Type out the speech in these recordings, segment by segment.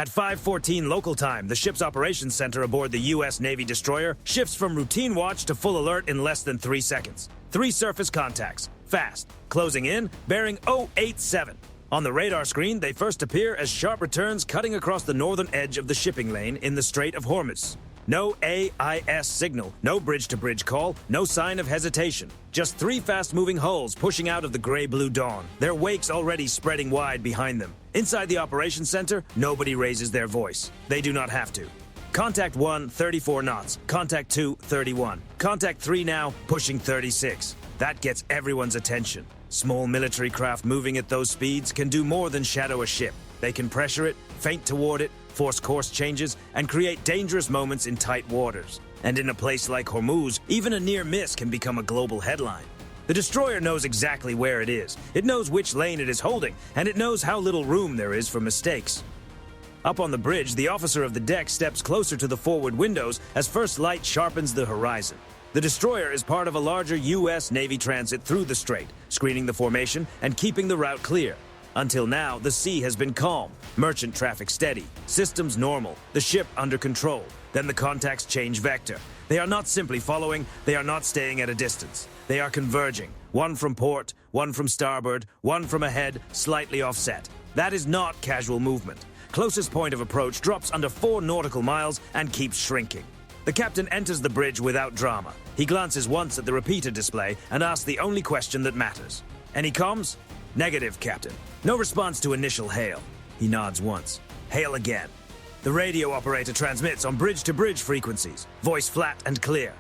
At 5:14 local time, the ship's operations center aboard the U.S. Navy destroyer shifts from routine watch to full alert in less than 3 seconds. 3 surface contacts. Fast. Closing in, bearing 087. On the radar screen, they first appear as sharp returns cutting across the northern edge of the shipping lane in the Strait of Hormuz. No AIS signal, no bridge-to-bridge call, no sign of hesitation. Just 3 fast-moving hulls pushing out of the gray-blue dawn, their wakes already spreading wide behind them. Inside the operations center, nobody raises their voice. They do not have to. Contact 1, 34 knots. Contact 2, 31. Contact 3 now, pushing 36. That gets everyone's attention. Small military craft moving at those speeds can do more than shadow a ship. They can pressure it, feint toward it, force course changes, and create dangerous moments in tight waters. And in a place like Hormuz, even a near miss can become a global headline. The destroyer knows exactly where it is. It knows which lane it is holding, and it knows how little room there is for mistakes. Up on the bridge, the officer of the deck steps closer to the forward windows as first light sharpens the horizon. The destroyer is part of a larger U.S. Navy transit through the strait, screening the formation and keeping the route clear. Until now, the sea has been calm, merchant traffic steady, systems normal, the ship under control. Then the contacts change vector. They are not simply following, they are not staying at a distance. They are converging, one from port, one from starboard, one from ahead, slightly offset. That is not casual movement. Closest point of approach drops under 4 nautical miles and keeps shrinking. The captain enters the bridge without drama. He glances once at the repeater display and asks the only question that matters. Any comms? Negative, Captain. No response to initial hail. He nods once. Hail again. The radio operator transmits on bridge-to-bridge frequencies, voice flat and clear.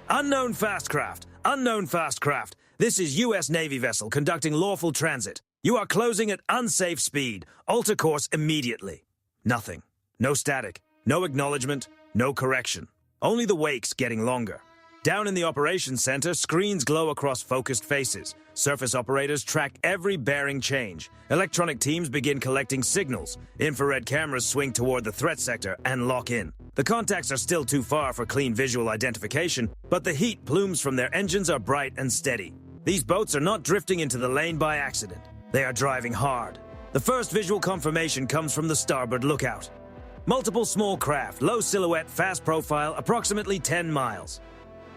Unknown fast craft. Unknown fast craft. This is U.S. Navy vessel conducting lawful transit. You are closing at unsafe speed. Alter course immediately. Nothing. No static. No acknowledgement. No correction. Only the wakes getting longer. Down in the operations center, screens glow across focused faces. Surface operators track every bearing change. Electronic teams begin collecting signals. Infrared cameras swing toward the threat sector and lock in. The contacts are still too far for clean visual identification, but the heat plumes from their engines are bright and steady. These boats are not drifting into the lane by accident. They are driving hard. The first visual confirmation comes from the starboard lookout. Multiple small craft, low silhouette, fast profile, approximately 10 miles.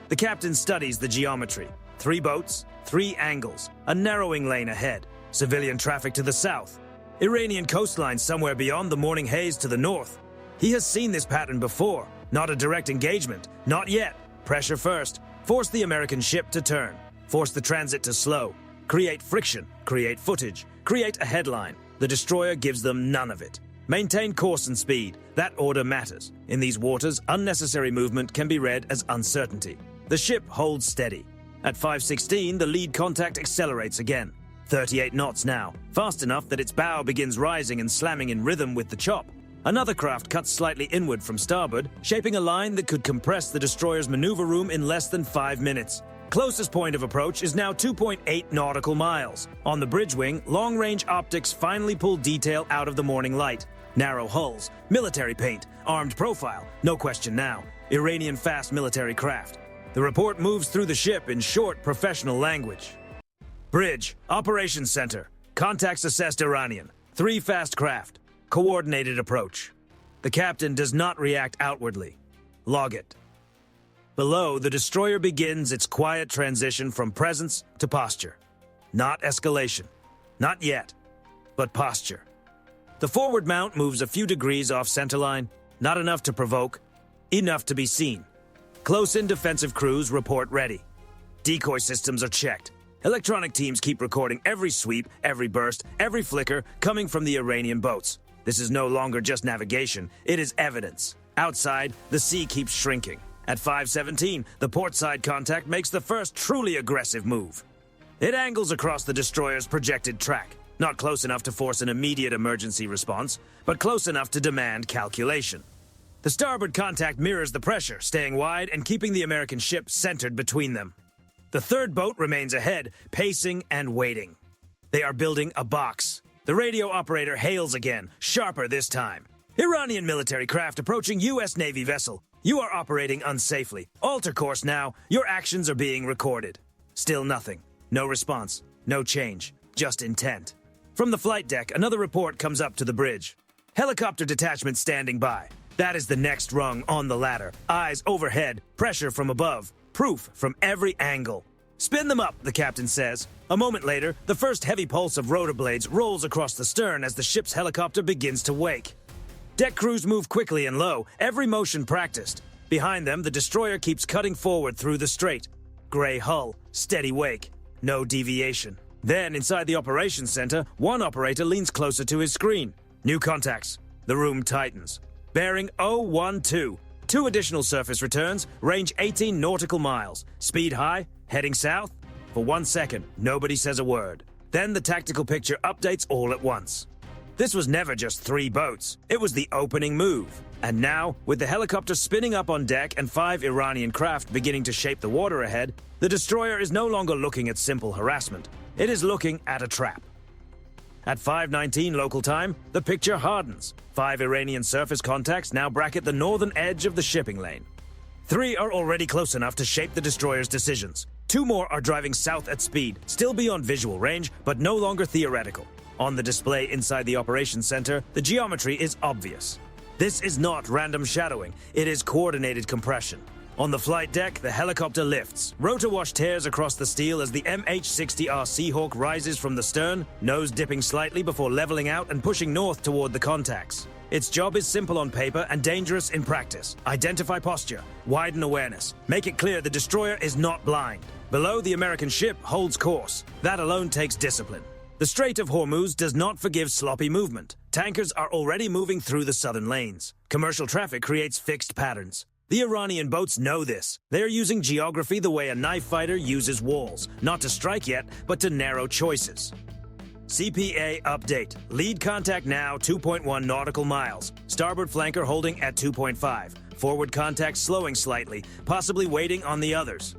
The captain studies the geometry. 3 boats, 3 angles, a narrowing lane ahead, civilian traffic to the south, Iranian coastline somewhere beyond the morning haze to the north. He has seen this pattern before. Not a direct engagement, not yet. Pressure first. Force the American ship to turn. Force the transit to slow. Create friction, create footage, create a headline. The destroyer gives them none of it. Maintain course and speed. That order matters. In these waters, unnecessary movement can be read as uncertainty. The ship holds steady. At 5:16, the lead contact accelerates again. 38 knots now, fast enough that its bow begins rising and slamming in rhythm with the chop. Another craft cuts slightly inward from starboard, shaping a line that could compress the destroyer's maneuver room in less than 5 minutes. Closest point of approach is now 2.8 nautical miles. On the bridge wing, long-range optics finally pull detail out of the morning light. Narrow hulls, military paint, armed profile, no question now. Iranian fast military craft. The report moves through the ship in short, professional language. Bridge, Operations Center. Contacts assessed Iranian. 3 fast craft. Coordinated approach. The captain does not react outwardly. Log it. Below, the destroyer begins its quiet transition from presence to posture. Not escalation. Not yet. But posture. The forward mount moves a few degrees off centerline. Not enough to provoke. Enough to be seen. Close-in defensive crews report ready. Decoy systems are checked. Electronic teams keep recording every sweep, every burst, every flicker coming from the Iranian boats. This is no longer just navigation, it is evidence. Outside, the sea keeps shrinking. At 5:17, the portside contact makes the first truly aggressive move. It angles across the destroyer's projected track, not close enough to force an immediate emergency response, but close enough to demand calculation. The starboard contact mirrors the pressure, staying wide and keeping the American ship centered between them. The third boat remains ahead, pacing and waiting. They are building a box. The radio operator hails again, sharper this time. Iranian military craft approaching U.S. Navy vessel. You are operating unsafely. Alter course now. Your actions are being recorded. Still nothing. No response. No change. Just intent. From the flight deck, another report comes up to the bridge. Helicopter detachment standing by. That is the next rung on the ladder. Eyes overhead, pressure from above, proof from every angle. Spin them up, the captain says. A moment later, the first heavy pulse of rotor blades rolls across the stern as the ship's helicopter begins to wake. Deck crews move quickly and low, every motion practiced. Behind them, the destroyer keeps cutting forward through the strait. Gray hull, steady wake, no deviation. Then, inside the operations center, one operator leans closer to his screen. New contacts. The room tightens. Bearing 012. 2 additional surface returns, range 18 nautical miles. Speed high, heading south. For 1 second, nobody says a word. Then the tactical picture updates all at once. This was never just 3 boats. It was the opening move. And now, with the helicopter spinning up on deck and 5 Iranian craft beginning to shape the water ahead, the destroyer is no longer looking at simple harassment. It is looking at a trap. At 5:19 local time, the picture hardens. 5 Iranian surface contacts now bracket the northern edge of the shipping lane. 3 are already close enough to shape the destroyer's decisions. 2 more are driving south at speed, still beyond visual range, but no longer theoretical. On the display inside the operations center, the geometry is obvious. This is not random shadowing, it is coordinated compression. On the flight deck, the helicopter lifts. Rotor wash tears across the steel as the MH-60R Seahawk rises from the stern, nose dipping slightly before leveling out and pushing north toward the contacts. Its job is simple on paper and dangerous in practice. Identify posture, widen awareness, make it clear the destroyer is not blind. Below, the American ship holds course. That alone takes discipline. The Strait of Hormuz does not forgive sloppy movement. Tankers are already moving through the southern lanes. Commercial traffic creates fixed patterns. The Iranian boats know this. They are using geography the way a knife fighter uses walls, not to strike yet, but to narrow choices. CPA update. Lead contact now 2.1 nautical miles. Starboard flanker holding at 2.5. Forward contact slowing slightly, possibly waiting on the others.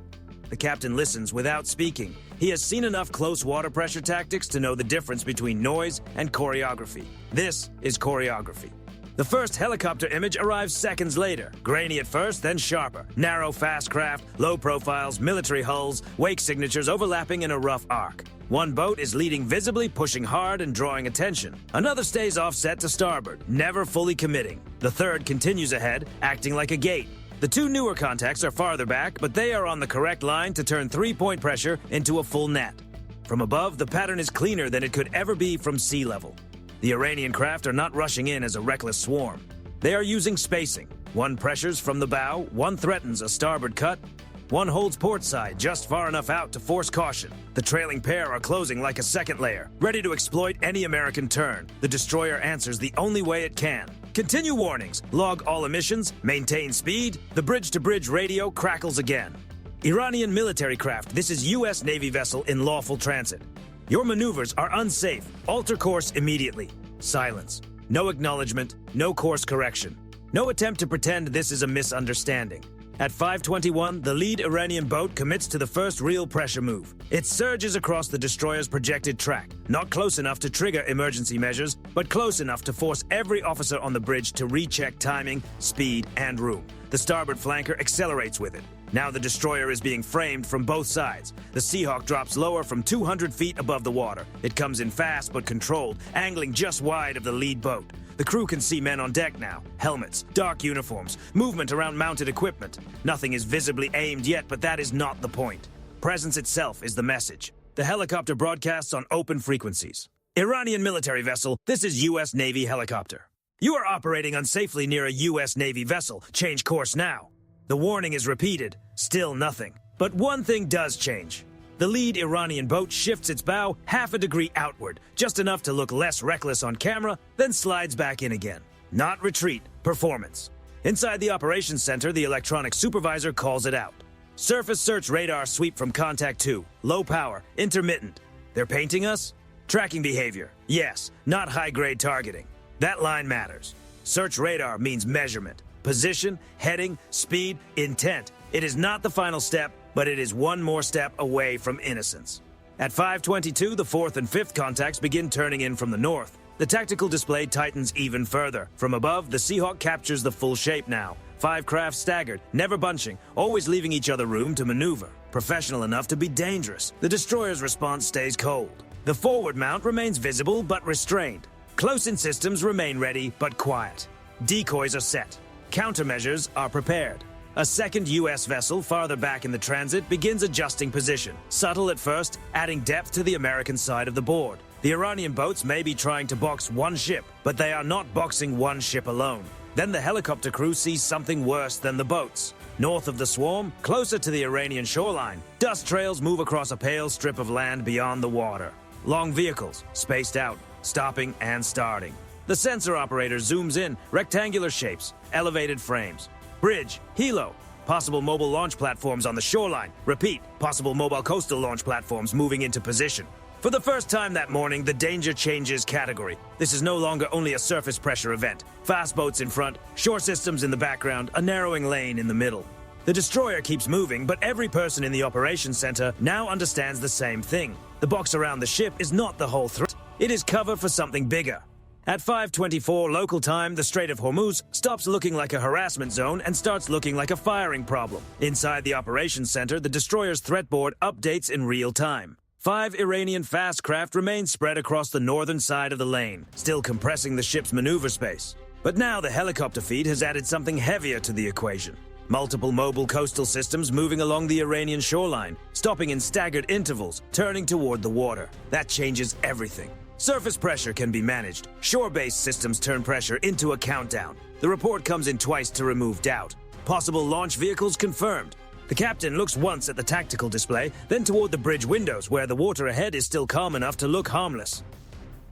The captain listens without speaking. He has seen enough close water pressure tactics to know the difference between noise and choreography. This is choreography. The first helicopter image arrives seconds later. Grainy at first, then sharper. Narrow, fast craft, low profiles, military hulls, wake signatures overlapping in a rough arc. One boat is leading visibly, pushing hard and drawing attention. Another stays offset to starboard, never fully committing. The third continues ahead, acting like a gate. The 2 newer contacts are farther back, but they are on the correct line to turn 3-point pressure into a full net. From above, the pattern is cleaner than it could ever be from sea level. The Iranian craft are not rushing in as a reckless swarm. They are using spacing. One pressures from the bow, one threatens a starboard cut, one holds port side just far enough out to force caution. The trailing pair are closing like a second layer, ready to exploit any American turn. The destroyer answers the only way it can. Continue warnings, log all emissions, maintain speed. The bridge-to-bridge radio crackles again. Iranian military craft, this is U.S. Navy vessel in lawful transit. Your maneuvers are unsafe. Alter course immediately. Silence. No acknowledgement, no course correction. No attempt to pretend this is a misunderstanding. At 5:21, the lead Iranian boat commits to the first real pressure move. It surges across the destroyer's projected track, not close enough to trigger emergency measures, but close enough to force every officer on the bridge to recheck timing, speed, and room. The starboard flanker accelerates with it. Now the destroyer is being framed from both sides. The Seahawk drops lower from 200 feet above the water. It comes in fast but controlled, angling just wide of the lead boat. The crew can see men on deck now. Helmets, dark uniforms, movement around mounted equipment. Nothing is visibly aimed yet, but that is not the point. Presence itself is the message. The helicopter broadcasts on open frequencies. Iranian military vessel, this is U.S. Navy helicopter. You are operating unsafely near a U.S. Navy vessel. Change course now. The warning is repeated. Still nothing. But one thing does change. The lead Iranian boat shifts its bow half a degree outward, just enough to look less reckless on camera, then slides back in again. Not retreat, performance. Inside the operations center, the electronic supervisor calls it out. Surface search radar sweep from contact 2. Low power, intermittent. They're painting us? Tracking behavior. Yes, not high-grade targeting. That line matters. Search radar means measurement. Position, heading, speed, intent. It is not the final step, but it is one more step away from innocence. At 5:22, the 4th and 5th contacts begin turning in from the north. The tactical display tightens even further. From above, the Seahawk captures the full shape now. 5 craft staggered, never bunching, always leaving each other room to maneuver. Professional enough to be dangerous. The destroyer's response stays cold. The forward mount remains visible but restrained. Close-in systems remain ready, but quiet. Decoys are set. Countermeasures are prepared. A second U.S. vessel farther back in the transit begins adjusting position, subtle at first, adding depth to the American side of the board. The Iranian boats may be trying to box one ship, but they are not boxing one ship alone. Then the helicopter crew sees something worse than the boats. North of the swarm, closer to the Iranian shoreline, dust trails move across a pale strip of land beyond the water. Long vehicles, spaced out, stopping and starting. The sensor operator zooms in, rectangular shapes, elevated frames. Bridge, helo, possible mobile launch platforms on the shoreline. Repeat, possible mobile coastal launch platforms moving into position. For the first time that morning, the danger changes category. This is no longer only a surface pressure event. Fast boats in front, shore systems in the background, a narrowing lane in the middle. The destroyer keeps moving, but every person in the operations center now understands the same thing. The box around the ship is not the whole threat. It is cover for something bigger. At 5:24 local time, the Strait of Hormuz stops looking like a harassment zone and starts looking like a firing problem. Inside the operations center, the destroyer's threat board updates in real time. 5 Iranian fast craft remain spread across the northern side of the lane, still compressing the ship's maneuver space. But now the helicopter feed has added something heavier to the equation. Multiple mobile coastal systems moving along the Iranian shoreline, stopping in staggered intervals, turning toward the water. That changes everything. Surface pressure can be managed. Shore-based systems turn pressure into a countdown. The report comes in twice to remove doubt. Possible launch vehicles confirmed. The captain looks once at the tactical display, then toward the bridge windows where the water ahead is still calm enough to look harmless.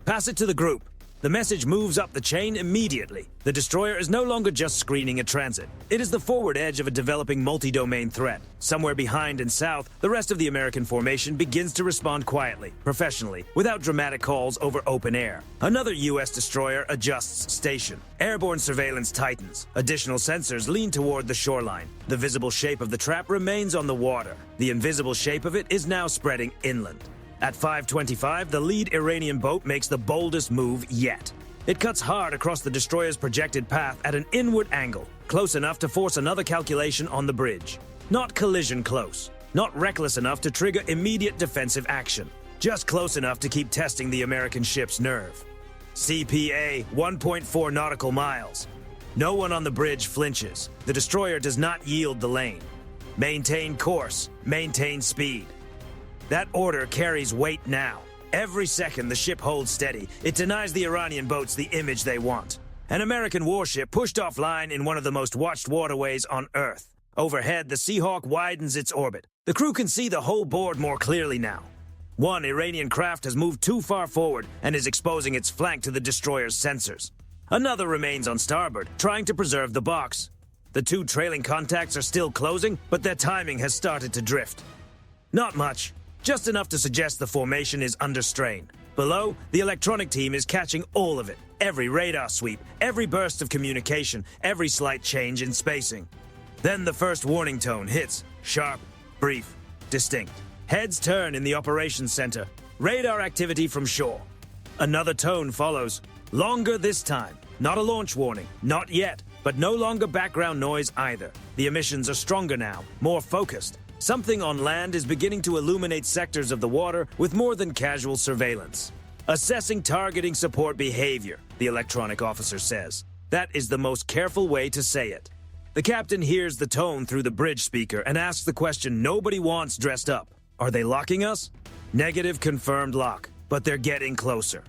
Pass it to the group. The message moves up the chain immediately. The destroyer is no longer just screening a transit. It is the forward edge of a developing multi-domain threat. Somewhere behind and south, the rest of the American formation begins to respond quietly, professionally, without dramatic calls over open air. Another U.S. destroyer adjusts station. Airborne surveillance tightens. Additional sensors lean toward the shoreline. The visible shape of the trap remains on the water. The invisible shape of it is now spreading inland. At 5:25, the lead Iranian boat makes the boldest move yet. It cuts hard across the destroyer's projected path at an inward angle, close enough to force another calculation on the bridge. Not collision close, not reckless enough to trigger immediate defensive action, just close enough to keep testing the American ship's nerve. CPA 1.4 nautical miles. No one on the bridge flinches. The destroyer does not yield the lane. Maintain course, maintain speed. That order carries weight now. Every second the ship holds steady, it denies the Iranian boats the image they want. An American warship pushed offline in one of the most watched waterways on Earth. Overhead, the Seahawk widens its orbit. The crew can see the whole board more clearly now. One Iranian craft has moved too far forward and is exposing its flank to the destroyer's sensors. Another remains on starboard, trying to preserve the box. The 2 trailing contacts are still closing, but their timing has started to drift. Not much. Just enough to suggest the formation is under strain. Below, the electronic team is catching all of it. Every radar sweep, every burst of communication, every slight change in spacing. Then the first warning tone hits, sharp, brief, distinct. Heads turn in the operations center. Radar activity from shore. Another tone follows, longer this time. Not a launch warning, not yet, but no longer background noise either. The emissions are stronger now, more focused. Something on land is beginning to illuminate sectors of the water with more than casual surveillance. Assessing targeting support behavior, the electronic officer says. That is the most careful way to say it. The captain hears the tone through the bridge speaker and asks the question nobody wants dressed up. Are they locking us? Negative confirmed lock, but they're getting closer.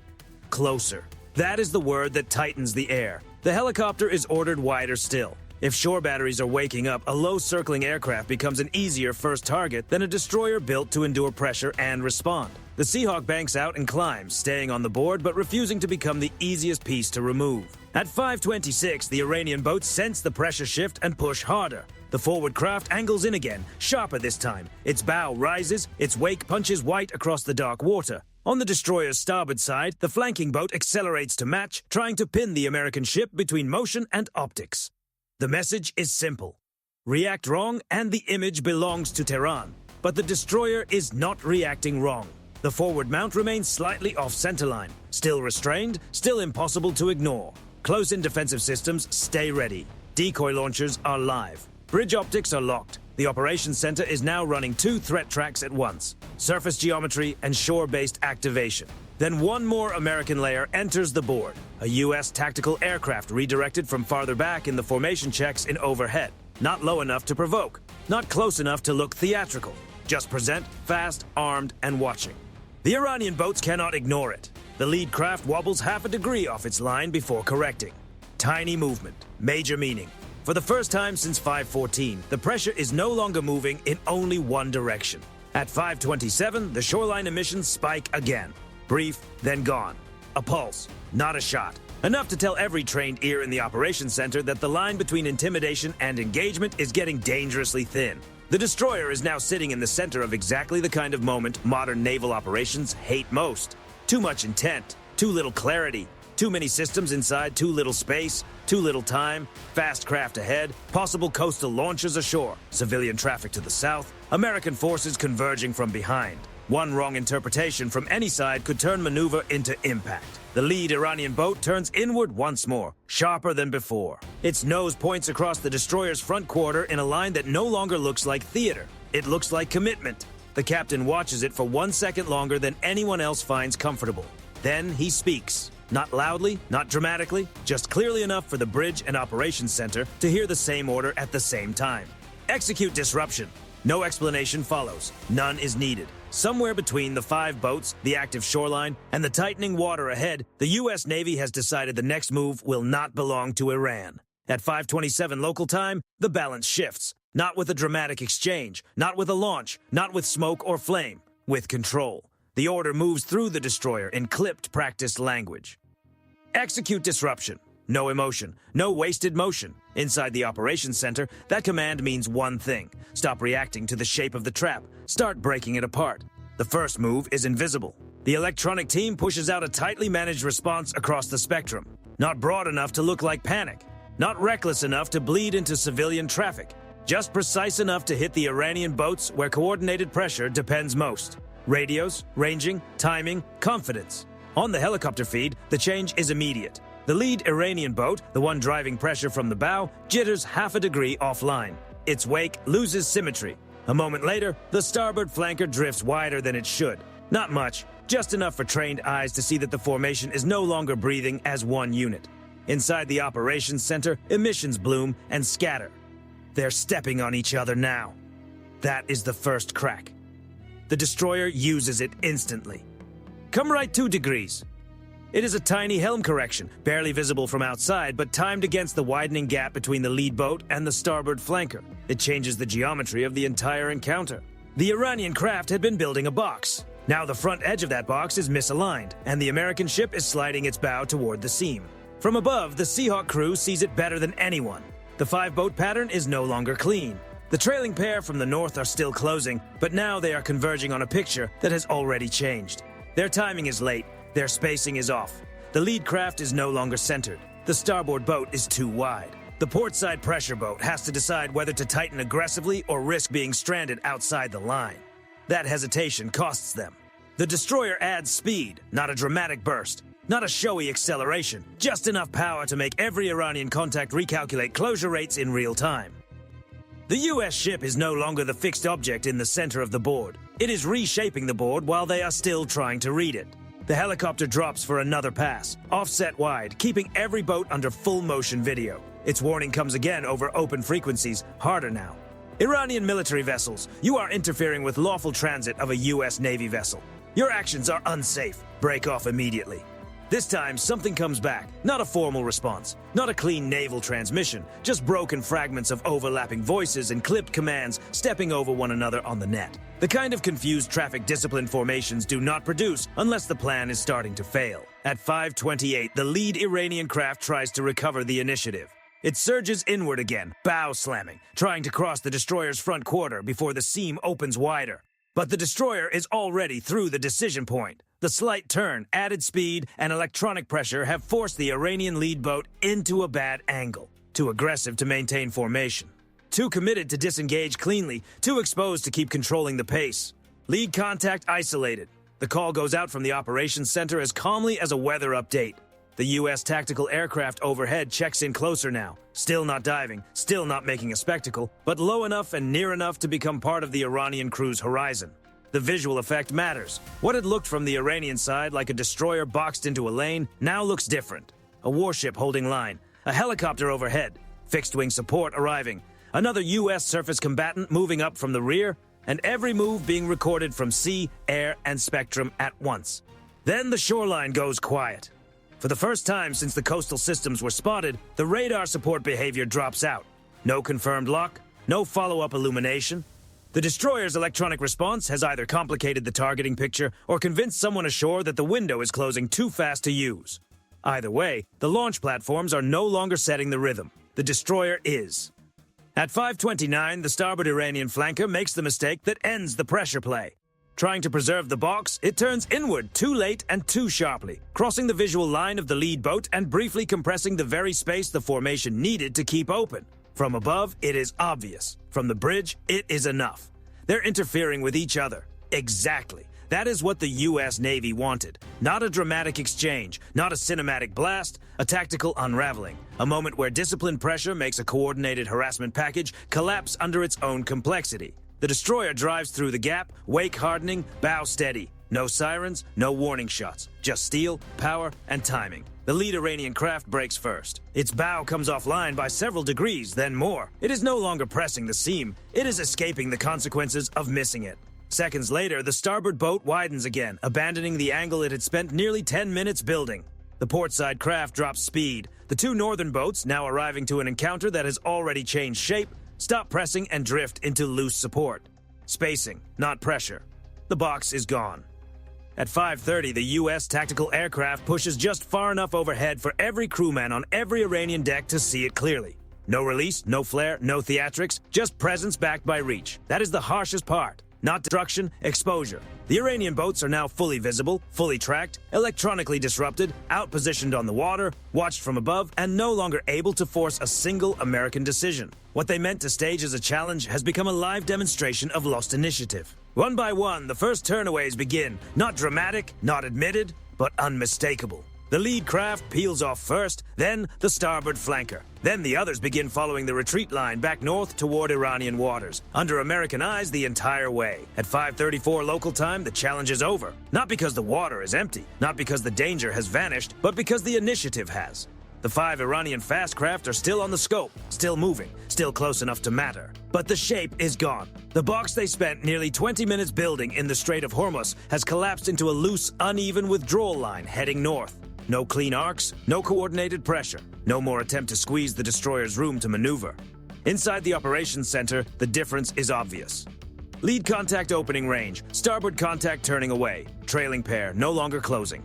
Closer. That is the word that tightens the air. The helicopter is ordered wider still. If shore batteries are waking up, a low-circling aircraft becomes an easier first target than a destroyer built to endure pressure and respond. The Seahawk banks out and climbs, staying on the board but refusing to become the easiest piece to remove. At 5:26, the Iranian boats sense the pressure shift and push harder. The forward craft angles in again, sharper this time. Its bow rises, its wake punches white across the dark water. On the destroyer's starboard side, the flanking boat accelerates to match, trying to pin the American ship between motion and optics. The message is simple. React wrong and the image belongs to Tehran. But the destroyer is not reacting wrong. The forward mount remains slightly off centerline. Still restrained, still impossible to ignore. Close-in defensive systems stay ready. Decoy launchers are live. Bridge optics are locked. The operations center is now running 2 threat tracks at once. Surface geometry and shore-based activation. Then one more American layer enters the board, a U.S. tactical aircraft redirected from farther back in the formation checks in overhead. Not low enough to provoke, not close enough to look theatrical. Just present, fast, armed, and watching. The Iranian boats cannot ignore it. The lead craft wobbles half a degree off its line before correcting. Tiny movement, major meaning. For the first time since 5:14, the pressure is no longer moving in only one direction. At 5:27, the shoreline emissions spike again. Brief, then gone. A pulse, not a shot. Enough to tell every trained ear in the operations center that the line between intimidation and engagement is getting dangerously thin. The destroyer is now sitting in the center of exactly the kind of moment modern naval operations hate most. Too much intent, too little clarity, too many systems inside too little space, too little time, fast craft ahead, possible coastal launches ashore, civilian traffic to the south, American forces converging from behind. One wrong interpretation from any side could turn maneuver into impact. The lead Iranian boat turns inward once more, sharper than before. Its nose points across the destroyer's front quarter in a line that no longer looks like theater. It looks like commitment. The captain watches it for 1 second longer than anyone else finds comfortable. Then he speaks. Not loudly, not dramatically, just clearly enough for the bridge and operations center to hear the same order at the same time. Execute disruption. No explanation follows. None is needed. Somewhere between the 5 boats, the active shoreline, and the tightening water ahead, the U.S. Navy has decided the next move will not belong to Iran. At 5:27 local time, the balance shifts. Not with a dramatic exchange, not with a launch, not with smoke or flame, with control. The order moves through the destroyer in clipped, practiced language. Execute disruption. No emotion, no wasted motion. Inside the operations center, that command means one thing. Stop reacting to the shape of the trap. Start breaking it apart. The first move is invisible. The electronic team pushes out a tightly managed response across the spectrum. Not broad enough to look like panic. Not reckless enough to bleed into civilian traffic. Just precise enough to hit the Iranian boats where coordinated pressure depends most. Radios, ranging, timing, confidence. On the helicopter feed, the change is immediate. The lead Iranian boat, the one driving pressure from the bow, jitters half a degree offline. Its wake loses symmetry. A moment later, the starboard flanker drifts wider than it should. Not much, just enough for trained eyes to see that the formation is no longer breathing as one unit. Inside the operations center, emissions bloom and scatter. They're stepping on each other now. That is the first crack. The destroyer uses it instantly. Come right 2 degrees. It is a tiny helm correction, barely visible from outside, but timed against the widening gap between the lead boat and the starboard flanker. It changes the geometry of the entire encounter. The Iranian craft had been building a box. Now the front edge of that box is misaligned, and the American ship is sliding its bow toward the seam. From above, the Seahawk crew sees it better than anyone. The 5-boat pattern is no longer clean. The trailing pair from the north are still closing, but now they are converging on a picture that has already changed. Their timing is late. Their spacing is off. The lead craft is no longer centered. The starboard boat is too wide. The portside pressure boat has to decide whether to tighten aggressively or risk being stranded outside the line. That hesitation costs them. The destroyer adds speed, not a dramatic burst, not a showy acceleration, just enough power to make every Iranian contact recalculate closure rates in real time. The U.S. ship is no longer the fixed object in the center of the board. It is reshaping the board while they are still trying to read it. The helicopter drops for another pass, offset wide, keeping every boat under full motion video. Its warning comes again over open frequencies, harder now. Iranian military vessels, you are interfering with lawful transit of a U.S. Navy vessel. Your actions are unsafe. Break off immediately. This time, something comes back. Not a formal response. Not a clean naval transmission. Just broken fragments of overlapping voices and clipped commands stepping over one another on the net. The kind of confused traffic discipline formations do not produce unless the plan is starting to fail. At 5:28, the lead Iranian craft tries to recover the initiative. It surges inward again, bow slamming, trying to cross the destroyer's front quarter before the seam opens wider. But the destroyer is already through the decision point. The slight turn, added speed, and electronic pressure have forced the Iranian lead boat into a bad angle. Too aggressive to maintain formation. Too committed to disengage cleanly. Too exposed to keep controlling the pace. Lead contact isolated. The call goes out from the operations center as calmly as a weather update. The U.S. tactical aircraft overhead checks in closer now. Still not diving, still not making a spectacle, but low enough and near enough to become part of the Iranian crew's horizon. The visual effect matters. What had looked from the Iranian side like a destroyer boxed into a lane now looks different. A warship holding line, a helicopter overhead, fixed-wing support arriving, another U.S. surface combatant moving up from the rear, and every move being recorded from sea, air, and spectrum at once. Then the shoreline goes quiet. For the first time since the coastal systems were spotted, the radar support behavior drops out. No confirmed lock, no follow-up illumination. The destroyer's electronic response has either complicated the targeting picture or convinced someone ashore that the window is closing too fast to use. Either way, the launch platforms are no longer setting the rhythm. The destroyer is. At 5:29, the starboard Iranian flanker makes the mistake that ends the pressure play. Trying to preserve the box, it turns inward too late and too sharply, crossing the visual line of the lead boat and briefly compressing the very space the formation needed to keep open. From above, it is obvious. From the bridge, it is enough. They're interfering with each other. Exactly. That is what the U.S. Navy wanted. Not a dramatic exchange, not a cinematic blast, a tactical unraveling. A moment where disciplined pressure makes a coordinated harassment package collapse under its own complexity. The destroyer drives through the gap, wake hardening, bow steady. No sirens, no warning shots. Just steel, power, and timing. The lead Iranian craft breaks first. Its bow comes offline by several degrees, then more. It is no longer pressing the seam. It is escaping the consequences of missing it. Seconds later, the starboard boat widens again, abandoning the angle it had spent nearly 10 minutes building. The portside craft drops speed. The two northern boats, now arriving to an encounter that has already changed shape, stop pressing and drift into loose support. Spacing, not pressure. The box is gone. At 5:30, the U.S. tactical aircraft pushes just far enough overhead for every crewman on every Iranian deck to see it clearly. No release, no flare, no theatrics, just presence backed by reach. That is the harshest part. Not destruction, exposure. The Iranian boats are now fully visible, fully tracked, electronically disrupted, outpositioned on the water, watched from above, and no longer able to force a single American decision. What they meant to stage as a challenge has become a live demonstration of lost initiative. One by one, the first turnaways begin. Not dramatic, not admitted, but unmistakable. The lead craft peels off first, then the starboard flanker. Then the others begin following the retreat line back north toward Iranian waters, under American eyes the entire way. At 5:34 local time, the challenge is over. Not because the water is empty, not because the danger has vanished, but because the initiative has. The 5 Iranian fast craft are still on the scope, still moving, still close enough to matter. But the shape is gone. The box they spent nearly 20 minutes building in the Strait of Hormuz has collapsed into a loose, uneven withdrawal line heading north. No clean arcs, no coordinated pressure, no more attempt to squeeze the destroyer's room to maneuver. Inside the operations center, the difference is obvious. Lead contact opening range, starboard contact turning away, trailing pair no longer closing.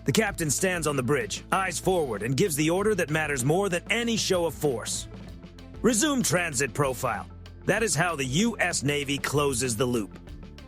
The captain stands on the bridge, eyes forward, and gives the order that matters more than any show of force. Resume transit profile. That is how the U.S. Navy closes the loop.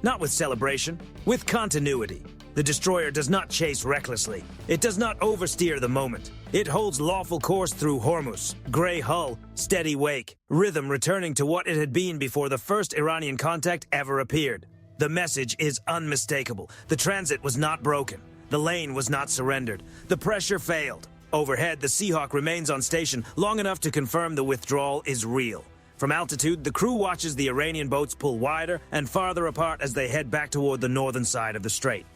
Not with celebration, with continuity. The destroyer does not chase recklessly. It does not oversteer the moment. It holds lawful course through Hormuz. Gray hull, steady wake, rhythm returning to what it had been before the first Iranian contact ever appeared. The message is unmistakable. The transit was not broken. The lane was not surrendered. The pressure failed. Overhead, the Seahawk remains on station long enough to confirm the withdrawal is real. From altitude, the crew watches the Iranian boats pull wider and farther apart as they head back toward the northern side of the strait.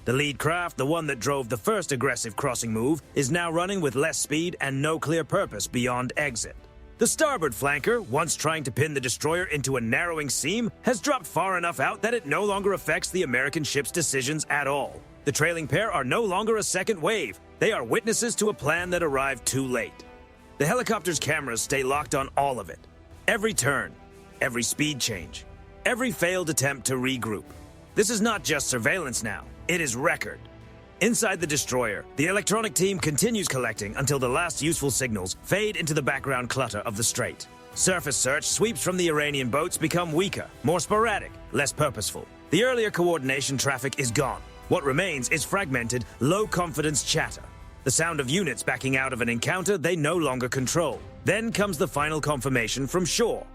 The lead craft, the one that drove the first aggressive crossing move, is now running with less speed and no clear purpose beyond exit. The starboard flanker, once trying to pin the destroyer into a narrowing seam, has dropped far enough out that it no longer affects the American ship's decisions at all. The trailing pair are no longer a second wave. They are witnesses to a plan that arrived too late. The helicopter's cameras stay locked on all of it. Every turn, every speed change, every failed attempt to regroup. This is not just surveillance now. It is record. Inside the destroyer, the electronic team continues collecting until the last useful signals fade into the background clutter of the strait. Surface search sweeps from the Iranian boats become weaker, more sporadic, less purposeful. The earlier coordination traffic is gone. What remains is fragmented, low-confidence chatter. The sound of units backing out of an encounter they no longer control. Then comes the final confirmation from shore.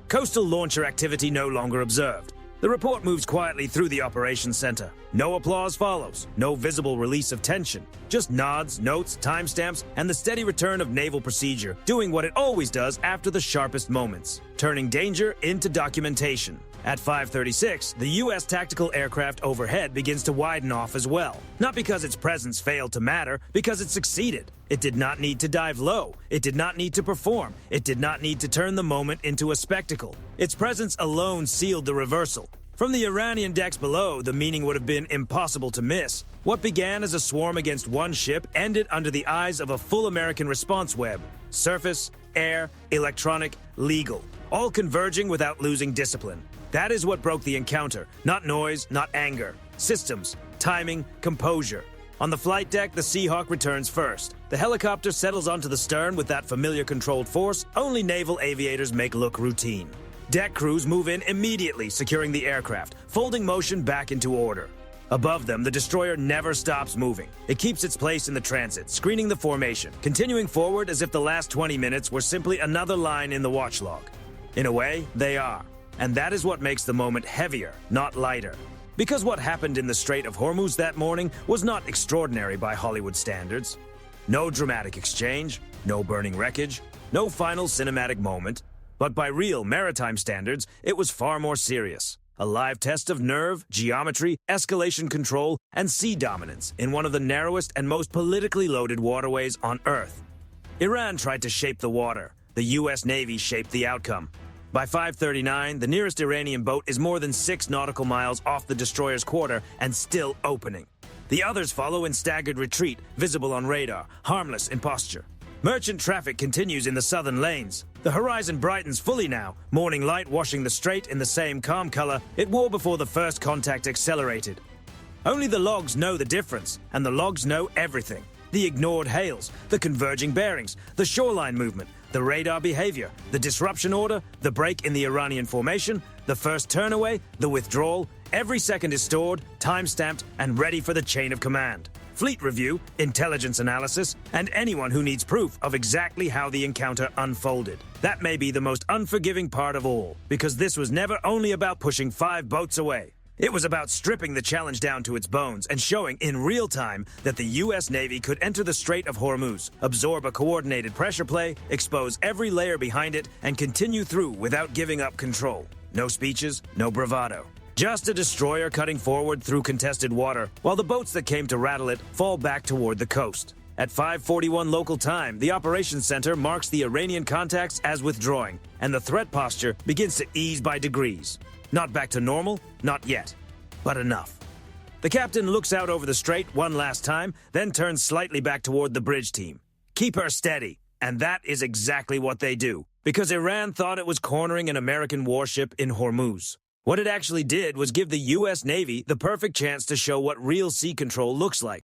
Coastal launcher activity no longer observed. The report moves quietly through the operations center. No applause follows, no visible release of tension. Just nods, notes, timestamps, and the steady return of naval procedure, doing what it always does after the sharpest moments, turning danger into documentation. At 5:36, the U.S. tactical aircraft overhead begins to widen off as well. Not because its presence failed to matter, because it succeeded. It did not need to dive low. It did not need to perform. It did not need to turn the moment into a spectacle. Its presence alone sealed the reversal. From the Iranian decks below, the meaning would have been impossible to miss. What began as a swarm against one ship ended under the eyes of a full American response web. Surface, air, electronic, legal. All converging without losing discipline. That is what broke the encounter. Not noise, not anger. Systems, timing, composure. On the flight deck, the Seahawk returns first. The helicopter settles onto the stern with that familiar controlled force only naval aviators make look routine. Deck crews move in immediately, securing the aircraft, folding motion back into order. Above them, the destroyer never stops moving. It keeps its place in the transit, screening the formation, continuing forward as if the last 20 minutes were simply another line in the watch log. In a way, they are. And that is what makes the moment heavier, not lighter. Because what happened in the Strait of Hormuz that morning was not extraordinary by Hollywood standards. No dramatic exchange, no burning wreckage, no final cinematic moment. But by real maritime standards, it was far more serious. A live test of nerve, geometry, escalation control, and sea dominance in one of the narrowest and most politically loaded waterways on Earth. Iran tried to shape the water. The U.S. Navy shaped the outcome. By 5:39, the nearest Iranian boat is more than 6 nautical miles off the destroyer's quarter and still opening. The others follow in staggered retreat, visible on radar, harmless in posture. Merchant traffic continues in the southern lanes. The horizon brightens fully now, morning light washing the strait in the same calm color it wore before the first contact accelerated. Only the logs know the difference, and the logs know everything. The ignored hails, the converging bearings, the shoreline movement, the radar behavior, the disruption order, the break in the Iranian formation, the first turnaway, the withdrawal. Every second is stored, time-stamped, and ready for the chain of command. Fleet review, intelligence analysis, and anyone who needs proof of exactly how the encounter unfolded. That may be the most unforgiving part of all, because this was never only about pushing 5 boats away. It was about stripping the challenge down to its bones and showing in real time that the U.S. Navy could enter the Strait of Hormuz, absorb a coordinated pressure play, expose every layer behind it, and continue through without giving up control. No speeches, no bravado. Just a destroyer cutting forward through contested water, while the boats that came to rattle it fall back toward the coast. At 5:41 local time, the operations center marks the Iranian contacts as withdrawing, and the threat posture begins to ease by degrees. Not back to normal, not yet, but enough. The captain looks out over the strait one last time, then turns slightly back toward the bridge team. Keep her steady, and that is exactly what they do, because Iran thought it was cornering an American warship in Hormuz. What it actually did was give the U.S. Navy the perfect chance to show what real sea control looks like.